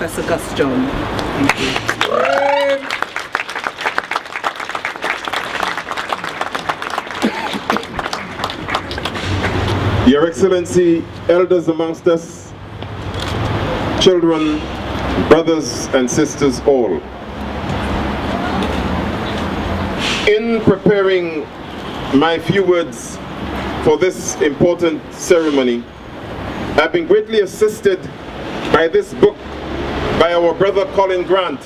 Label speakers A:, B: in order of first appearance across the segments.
A: Professor Gus John. Thank you.
B: Your Excellency, elders amongst us, children, brothers and sisters all. In preparing my few words for this important ceremony, I've been greatly assisted by this book by our brother Colin Grant,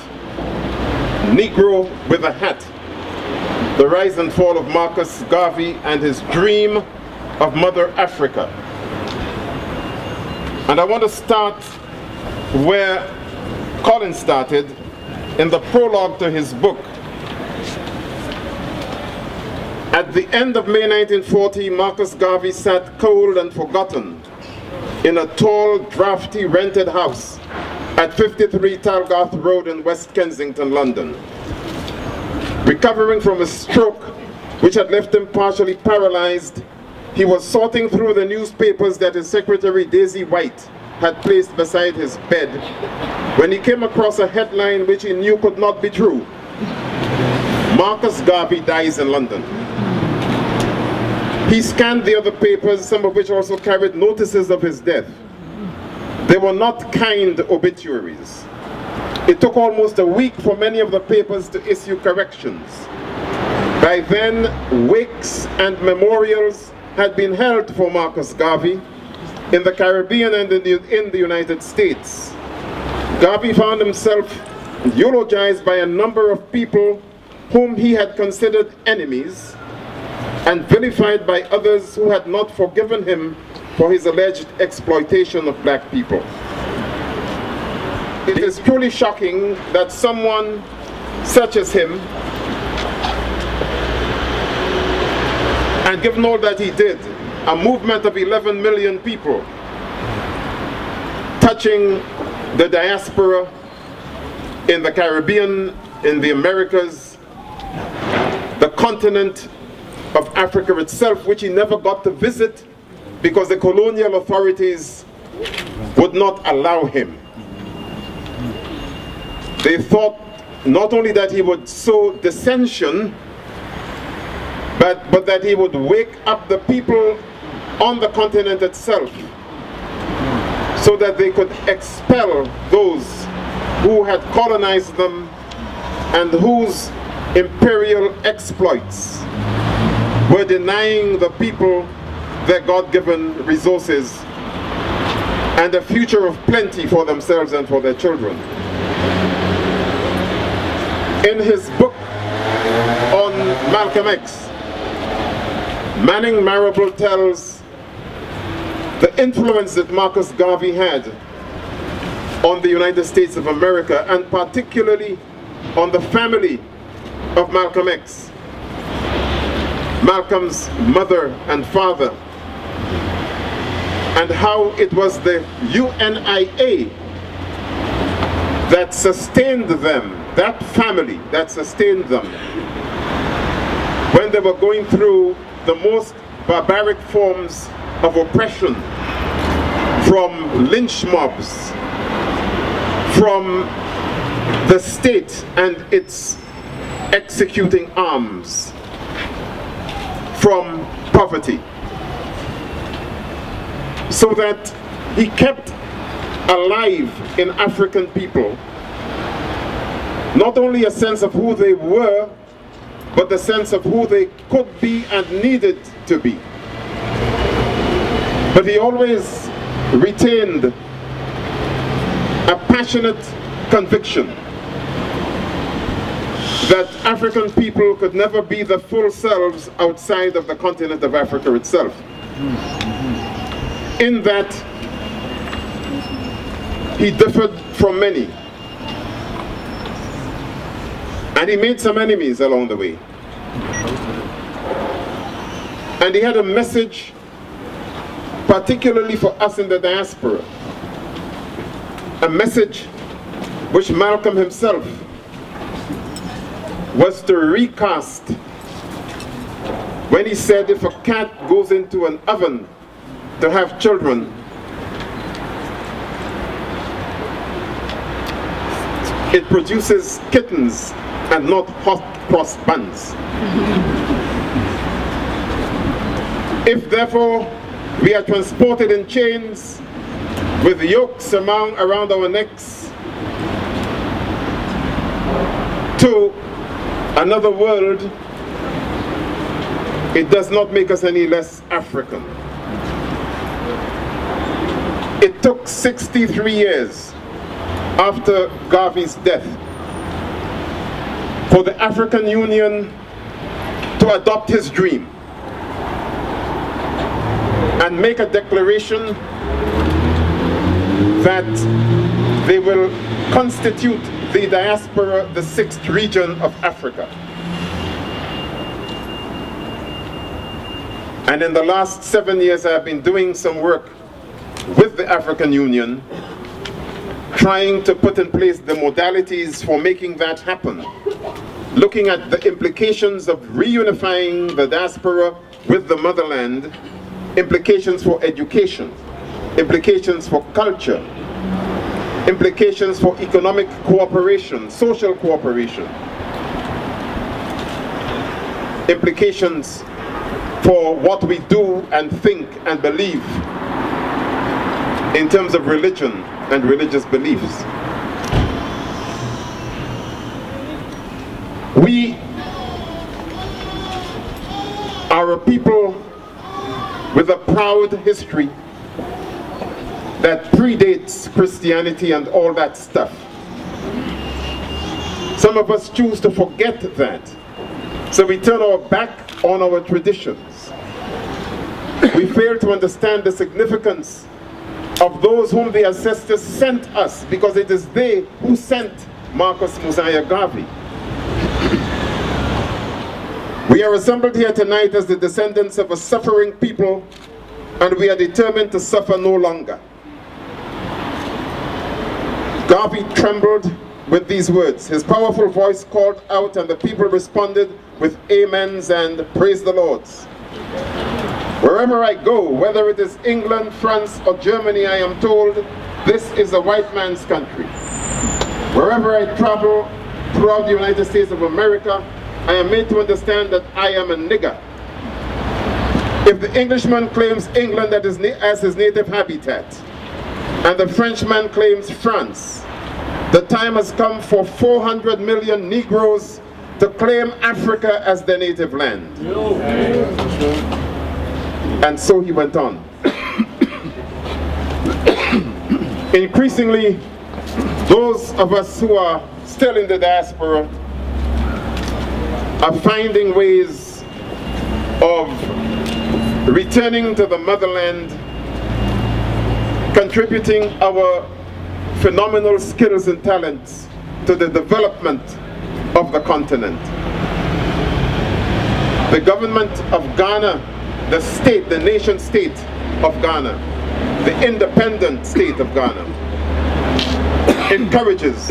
B: Negro with a Hat, The Rise and Fall of Marcus Garvey and His Dream of Mother Africa. And I want to start where Colin started, in the prologue to his book. At the end of May 1940, Marcus Garvey sat cold and forgotten in a tall, drafty rented house at 53 Talgarth Road in West Kensington, London. Recovering from a stroke which had left him partially paralyzed, he was sorting through the newspapers that his secretary Daisy White had placed beside his bed when he came across a headline which he knew could not be true. Marcus Garvey dies in London. He scanned the other papers, some of which also carried notices of his death. They were not kind obituaries. It took almost a week for many of the papers to issue corrections. By then, wakes and memorials had been held for Marcus Garvey in the Caribbean and in the United States. Garvey found himself eulogized by a number of people whom he had considered enemies, and vilified by others who had not forgiven him for his alleged exploitation of black people. It is truly shocking that someone such as him, and given all that he did, a movement of 11 million people, touching the diaspora in the Caribbean, in the Americas, the continent of Africa itself, which he never got to visit because the colonial authorities would not allow him. They thought not only that he would sow dissension, but that he would wake up the people on the continent itself so that they could expel those who had colonized them and whose imperial exploits were denying the people their God-given resources and a future of plenty for themselves and for their children. In his book on Malcolm X, Manning Marable tells the influence that Marcus Garvey had on the United States of America, and particularly on the family of Malcolm X, Malcolm's mother and father, and how it was the UNIA that sustained them, that family that sustained them, when they were going through the most barbaric forms of oppression, from lynch mobs, from the state and its executing arms, from poverty, so that he kept alive in African people not only a sense of who they were, but the sense of who they could be and needed to be. But he always retained a passionate conviction that African people could never be the full selves outside of the continent of Africa itself. In that, he differed from many. And he made some enemies along the way. And he had a message, particularly for us in the diaspora. A message which Malcolm himself was to recast when he said, if a cat goes into an oven to have children, it produces kittens and not hot cross buns. If therefore we are transported in chains with yokes around our necks to another world, it does not make us any less African. It took 63 years after Garvey's death for the African Union to adopt his dream and make a declaration that they will constitute the diaspora the 6th region of Africa. And in the last 7 years I have been doing some work with the African Union, trying to put in place the modalities for making that happen, looking at the implications of reunifying the diaspora with the motherland, implications for education, implications for culture, implications for economic cooperation, social cooperation, implications for what we do and think and believe in terms of religion and religious beliefs. We are a people with a proud history that predates Christianity and all that stuff. Some of us choose to forget that, so we turn our back on our traditions. We fail to understand the significance of those whom the ancestors sent us, because it is they who sent MOSIAH Garvey. We are assembled here tonight as the descendants of a suffering people, and we are determined to suffer no longer. Garvey trembled with these words. His powerful voice called out, and the people responded with amens and praise the Lords. Wherever I go, whether it is England, France, or Germany, I am told this is a white man's country. Wherever I travel throughout the United States of America, I am made to understand that I am a nigger. If the Englishman claims England as his native habitat, and the Frenchman claims France, the time has come for 400 million Negroes to claim Africa as their native land. And so he went on. Increasingly, those of us who are still in the diaspora are finding ways of returning to the motherland, contributing our phenomenal skills and talents to the development of the continent. The government of Ghana, the state, the nation state of Ghana, the independent state of Ghana, encourages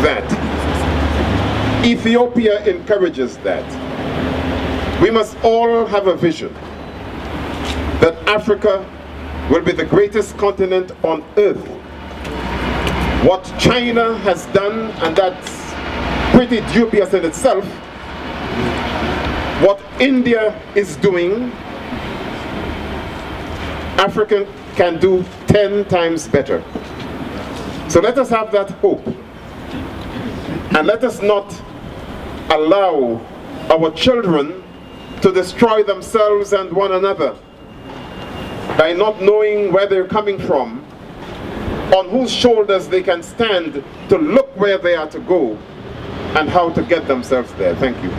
B: that. Ethiopia encourages that. We must all have a vision that Africa will be the greatest continent on earth. What China has done, and that's pretty dubious in itself, what India is doing, Africa can do 10 times better. So let us have that hope. And let us not allow our children to destroy themselves and one another by not knowing where they're coming from, on whose shoulders they can stand to look where they are to go and how to get themselves there. Thank you.